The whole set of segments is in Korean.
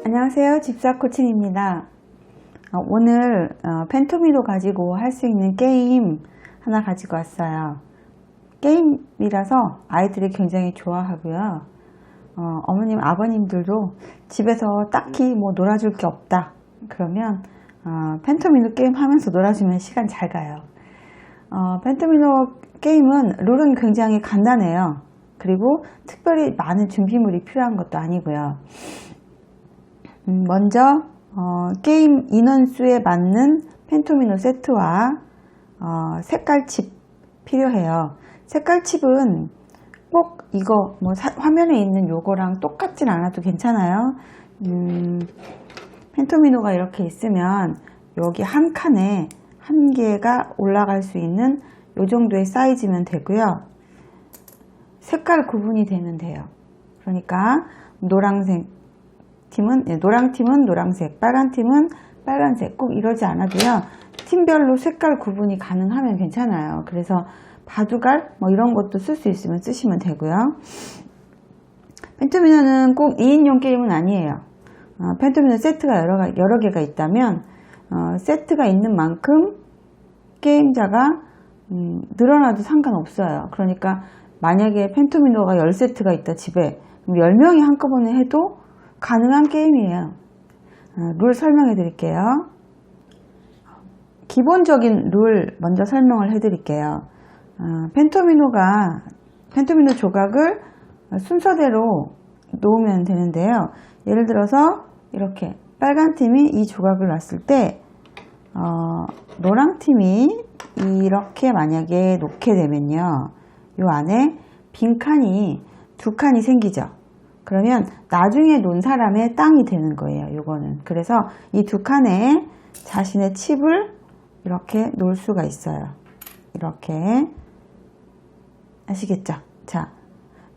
안녕하세요. 집사 코칭입니다. 오늘 펜토미노 가지고 할 수 있는 게임 하나 가지고 왔어요. 게임이라서 아이들이 굉장히 좋아하고요. 어머님, 아버님들도 집에서 딱히 뭐 놀아줄 게 없다 그러면 펜토미노 게임 하면서 놀아주면 시간 잘 가요. 펜토미노 게임은 룰은 굉장히 간단해요. 그리고 특별히 많은 준비물이 필요한 것도 아니고요. 먼저 게임 인원수에 맞는 펜토미노 세트와 색깔칩 필요해요. 색깔칩은 꼭 이거 뭐 화면에 있는 요거랑 똑같진 않아도 괜찮아요. 펜토미노가 이렇게 있으면 여기 한 칸에 한 개가 올라갈 수 있는 요 정도의 사이즈면 되고요. 색깔 구분이 되면 돼요. 그러니까 노란색 팀은 노란색, 빨간 팀은 빨간색, 꼭 이러지 않아도요. 팀별로 색깔 구분이 가능하면 괜찮아요. 그래서 바둑알 뭐 이런 것도 쓸 수 있으면 쓰시면 되고요. 펜토미노는 꼭 2인용 게임은 아니에요. 펜토미노 세트가 여러 개가 있다면 세트가 있는 만큼 게임자가 늘어나도 상관없어요. 그러니까 만약에 펜토미노가 10세트가 있다 집에, 그럼 10명이 한꺼번에 해도 가능한 게임이에요. 룰 설명해 드릴게요. 기본적인 룰 먼저 설명을 해 드릴게요. 펜토미노 조각을 순서대로 놓으면 되는데요. 예를 들어서 이렇게 빨간 팀이 이 조각을 놨을 때 노랑 팀이 이렇게 만약에 놓게 되면요. 요 안에 빈 칸이 2칸이 생기죠. 그러면 나중에 논 사람의 땅이 되는 거예요. 요거는. 그래서 이 2칸에 자신의 칩을 이렇게 놓을 수가 있어요. 이렇게. 아시겠죠? 자,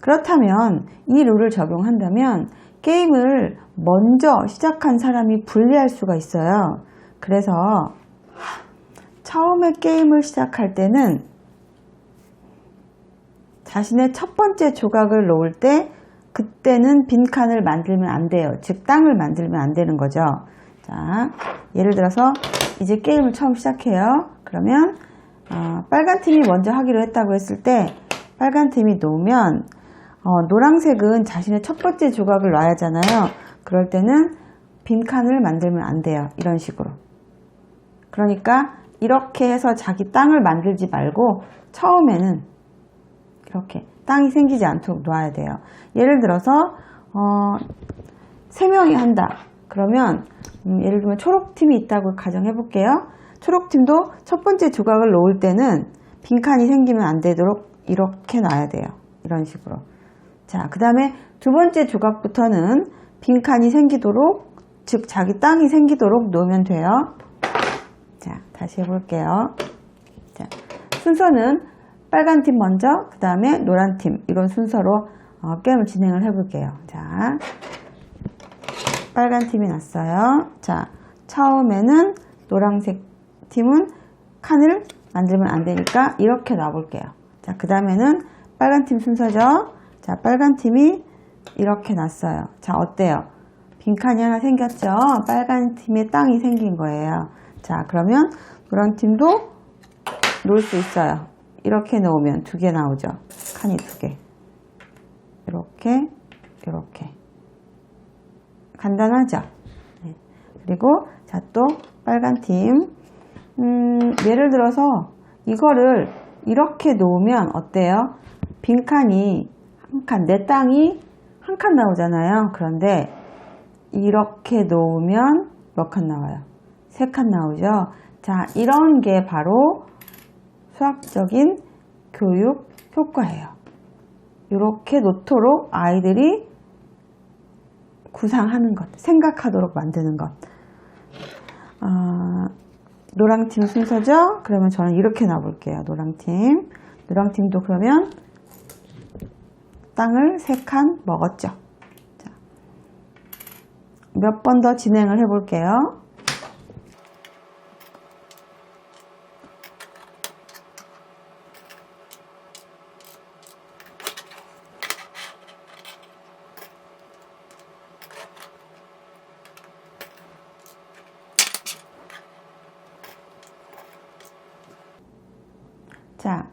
그렇다면 이 룰을 적용한다면 게임을 먼저 시작한 사람이 불리할 수가 있어요. 그래서 처음에 게임을 시작할 때는 자신의 첫 번째 조각을 놓을 때 그때는 빈칸을 만들면 안 돼요. 즉 땅을 만들면 안 되는 거죠. 자, 예를 들어서 이제 게임을 처음 시작해요. 그러면 빨간 팀이 먼저 하기로 했다고 했을 때 빨간 팀이 놓으면 노란색은 자신의 첫 번째 조각을 놔야 하잖아요. 그럴 때는 빈칸을 만들면 안 돼요. 이런 식으로. 그러니까 이렇게 해서 자기 땅을 만들지 말고 처음에는 이렇게 땅이 생기지 않도록 놔야 돼요. 예를 들어서 3명이 한다. 그러면 예를 들면 초록팀이 있다고 가정해 볼게요. 초록팀도 첫 번째 조각을 놓을 때는 빈칸이 생기면 안 되도록 이렇게 놔야 돼요. 이런 식으로. 자, 그 다음에 두 번째 조각부터는 빈칸이 생기도록, 즉 자기 땅이 생기도록 놓으면 돼요. 자, 다시 해볼게요. 자, 순서는 빨간 팀 먼저, 그 다음에 노란 팀, 이런 순서로 게임을 진행을 해볼게요. 자, 빨간 팀이 났어요. 자, 처음에는 노란색 팀은 칸을 만들면 안 되니까 이렇게 놔볼게요. 자, 그 다음에는 빨간 팀 순서죠. 자, 빨간 팀이 이렇게 났어요. 자, 어때요? 빈칸이 하나 생겼죠? 빨간 팀의 땅이 생긴 거예요. 자, 그러면 노란 팀도 놓을 수 있어요. 이렇게 놓으면 2개 나오죠. 칸이 2개. 이렇게, 이렇게. 간단하죠? 네. 그리고, 자, 또, 빨간 팀. 예를 들어서, 이거를 이렇게 놓으면 어때요? 빈칸이 한 칸, 내 땅이 한 칸 나오잖아요. 그런데, 이렇게 놓으면 몇 칸 나와요? 3칸 나오죠? 자, 이런 게 바로 수학적인 교육 효과예요. 이렇게 놓도록 아이들이 구상하는 것, 생각하도록 만드는 것. 노랑팀 순서죠? 그러면 저는 이렇게 놔볼게요. 노랑팀. 노랑팀도 그러면 땅을 3칸 먹었죠. 몇 번 더 진행을 해볼게요.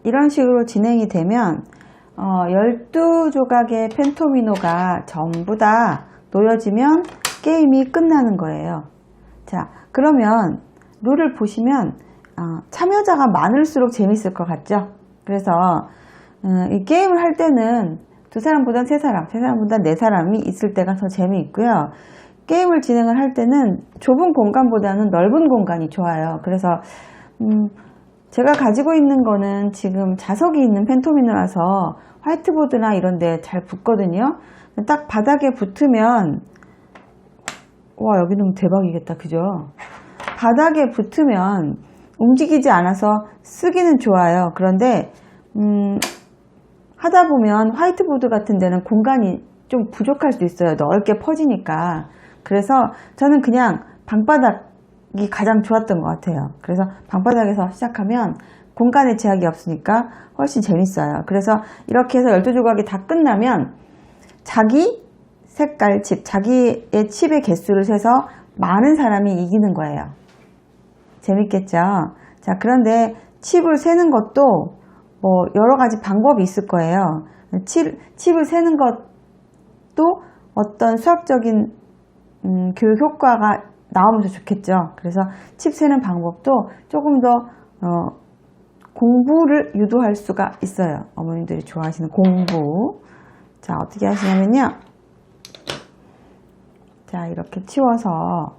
이런 식으로 진행이 되면 12조각의 펜토미노가 전부 다 놓여지면 게임이 끝나는 거예요. 자, 그러면 룰을 보시면 참여자가 많을수록 재밌을 것 같죠? 그래서 이 게임을 할 때는 2사람보다 3사람, 3사람보다 4사람이 있을 때가 더 재미있고요. 게임을 진행을 할 때는 좁은 공간보다는 넓은 공간이 좋아요. 그래서 제가 가지고 있는 거는 지금 자석이 있는 펜토미노라서 화이트보드나 이런 데 잘 붙거든요. 딱 바닥에 붙으면 와, 여기 너무 대박이겠다. 그죠? 바닥에 붙으면 움직이지 않아서 쓰기는 좋아요. 그런데 하다 보면 화이트보드 같은 데는 공간이 좀 부족할 수 있어요. 넓게 퍼지니까. 그래서 저는 그냥 방바닥이 가장 좋았던 것 같아요. 그래서 방바닥에서 시작하면 공간에 제약이 없으니까 훨씬 재밌어요. 그래서 이렇게 해서 12조각이 다 끝나면 자기 색깔 칩, 자기의 칩의 개수를 세서 많은 사람이 이기는 거예요. 재밌겠죠? 자, 그런데 칩을 세는 것도 뭐 여러 가지 방법이 있을 거예요. 칩을 세는 것도 어떤 수학적인 교육 효과가 나오면서 좋겠죠. 그래서 칩 세는 방법도 조금 더 공부를 유도할 수가 있어요. 어머님들이 좋아하시는 공부. 자, 어떻게 하시냐면요. 자, 이렇게 치워서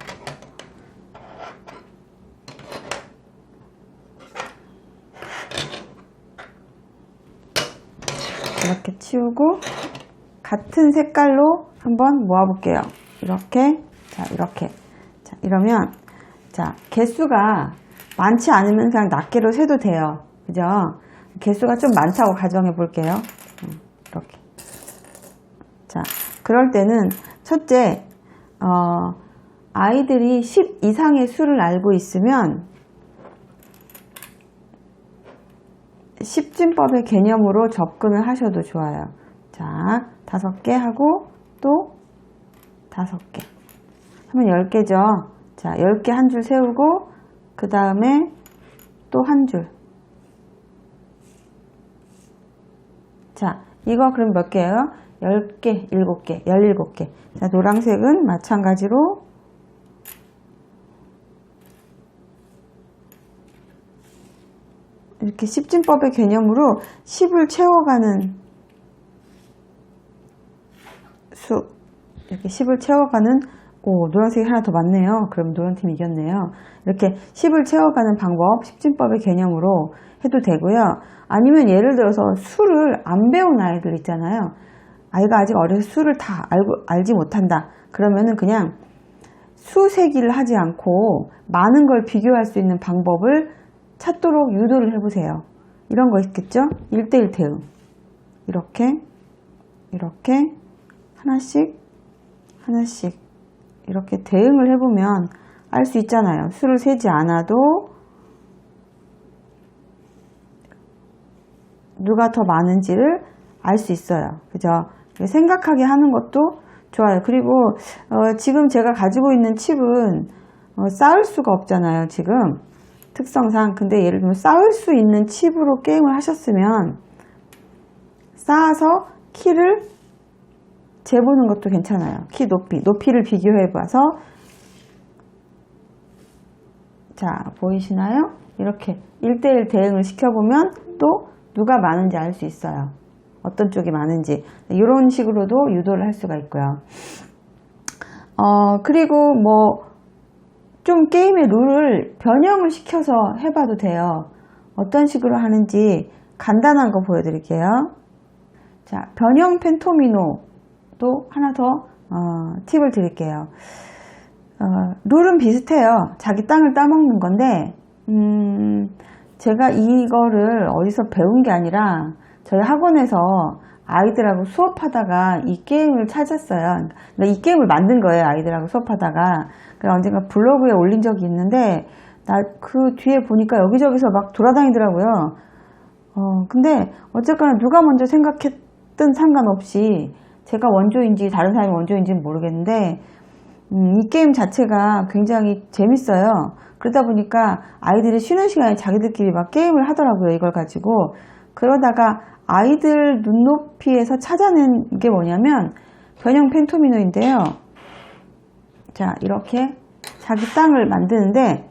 이렇게 치우고 같은 색깔로 한번 모아볼게요. 이렇게, 자, 이렇게. 자, 이러면, 자, 개수가 많지 않으면 그냥 낱개로 세도 돼요. 그죠? 개수가 좀 많다고 가정해 볼게요. 이렇게. 자, 그럴 때는 첫째, 아이들이 10 이상의 수를 알고 있으면 10진법의 개념으로 접근을 하셔도 좋아요. 자, 5개 하고 또 5개 하면 10개죠. 자, 10개 한 줄 세우고 그 다음에 또 한 줄. 자, 이거 그럼 몇 개예요? 10개, 7개, 17개. 자, 노란색은 마찬가지로 이렇게 10진법의 개념으로 10을 채워가는 수. 이렇게 10을 채워가는, 오, 노란색이 하나 더 많네요. 그럼 노란팀이 이겼네요. 이렇게 10을 채워가는 방법, 10진법의 개념으로 해도 되고요. 아니면 예를 들어서 수를 안 배운 아이들 있잖아요. 아이가 아직 어려서 수를 다 알지 못한다. 그러면은 그냥 수세기를 하지 않고 많은 걸 비교할 수 있는 방법을 찾도록 유도를 해보세요. 이런 거 있겠죠? 1대1 대응. 이렇게, 이렇게, 하나씩, 하나씩, 이렇게 대응을 해보면 알 수 있잖아요. 수를 세지 않아도 누가 더 많은지를 알 수 있어요. 그죠? 생각하게 하는 것도 좋아요. 그리고 지금 제가 가지고 있는 칩은 쌓을 수가 없잖아요. 지금 특성상. 근데 예를 들면 쌓을 수 있는 칩으로 게임을 하셨으면 쌓아서 키를 재보는 것도 괜찮아요. 키 높이를 비교해 봐서, 자, 보이시나요? 이렇게 1대1 대응을 시켜보면 또 누가 많은지 알 수 있어요. 어떤 쪽이 많은지. 이런 식으로도 유도를 할 수가 있고요. 그리고 뭐 좀 게임의 룰을 변형을 시켜서 해봐도 돼요. 어떤 식으로 하는지 간단한 거 보여드릴게요. 자, 변형 펜토미노도 하나 더 팁을 드릴게요. 룰은 비슷해요. 자기 땅을 따먹는 건데 제가 이거를 어디서 배운 게 아니라 저희 학원에서 아이들하고 수업하다가 이 게임을 찾았어요. 그러니까 이 게임을 만든 거예요. 아이들하고 수업하다가. 그래서 언젠가 블로그에 올린 적이 있는데 나 그 뒤에 보니까 여기저기서 막 돌아다니더라고요. 근데 어쨌거나 누가 먼저 생각했든 상관없이 제가 원조인지 다른 사람이 원조인지는 모르겠는데 이 게임 자체가 굉장히 재밌어요. 그러다 보니까 아이들이 쉬는 시간에 자기들끼리 막 게임을 하더라고요. 이걸 가지고. 그러다가 아이들 눈높이에서 찾아낸 게 뭐냐면 변형 펜토미노인데요. 자, 이렇게 자기 땅을 만드는데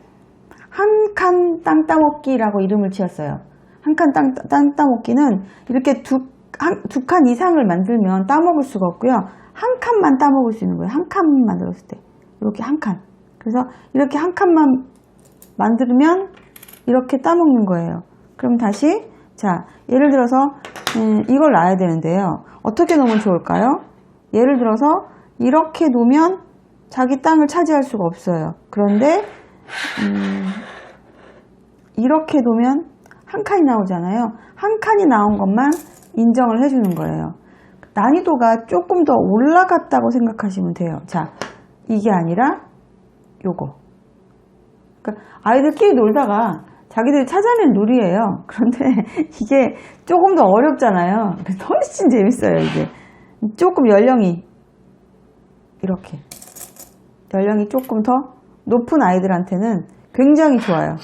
한 칸 땅 따먹기라고 이름을 지었어요. 한 칸 땅 따먹기는 이렇게 두 칸 이상을 만들면 따먹을 수가 없고요. 한 칸만 따먹을 수 있는 거예요. 한 칸만 만들었을 때. 이렇게 한 칸. 그래서 이렇게 한 칸만 만들면 이렇게 따먹는 거예요. 그럼 다시, 자, 예를 들어서, 이걸 놔야 되는데요. 어떻게 놓으면 좋을까요? 예를 들어서, 이렇게 놓으면 자기 땅을 차지할 수가 없어요. 그런데, 이렇게 놓으면 한 칸이 나오잖아요. 한 칸이 나온 것만 인정을 해주는 거예요. 난이도가 조금 더 올라갔다고 생각하시면 돼요. 자, 이게 아니라 요거. 그러니까 아이들끼리 놀다가 자기들이 찾아낸 룰이에요. 그런데 이게 조금 더 어렵잖아요. 훨씬 재밌어요, 이게. 조금 연령이 이렇게. 연령이 조금 더 높은 아이들한테는 굉장히 좋아요.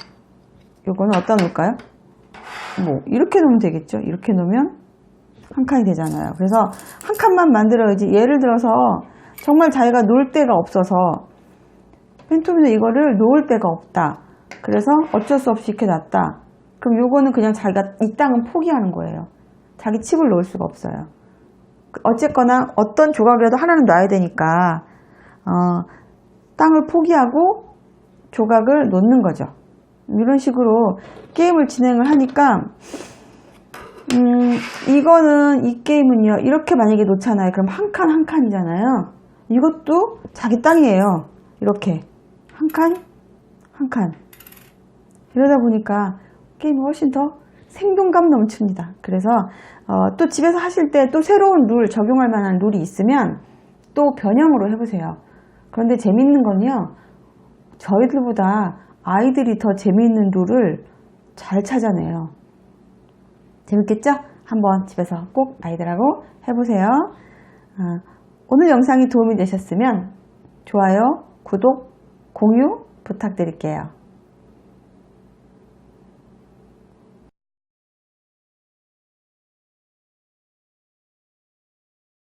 요거는 어디다 놓을까요? 뭐 이렇게 놓으면 되겠죠. 이렇게 놓으면 한 칸이 되잖아요. 그래서 한 칸만 만들어야지. 예를 들어서 정말 자기가 놀 데가 없어서 펜토미노 이거를 놓을 데가 없다. 그래서 어쩔 수 없이 이렇게 놨다. 그럼 요거는 그냥 자기가 이 땅은 포기하는 거예요. 자기 칩을 놓을 수가 없어요. 어쨌거나 어떤 조각이라도 하나는 놔야 되니까 땅을 포기하고 조각을 놓는 거죠. 이런 식으로 게임을 진행을 하니까 이거는 이 게임은요 이렇게 만약에 놓잖아요. 그럼 한 칸 한 칸이잖아요. 이것도 자기 땅이에요. 이렇게 한 칸 한 칸. 이러다 보니까 게임이 훨씬 더 생동감 넘칩니다. 그래서 또 집에서 하실 때 또 새로운 룰, 적용할 만한 룰이 있으면 또 변형으로 해보세요. 그런데 재밌는 건요, 저희들보다 아이들이 더 재미있는 룰을 잘 찾아내요. 재밌겠죠? 한번 집에서 꼭 아이들하고 해보세요. 오늘 영상이 도움이 되셨으면 좋아요, 구독, 공유 부탁드릴게요.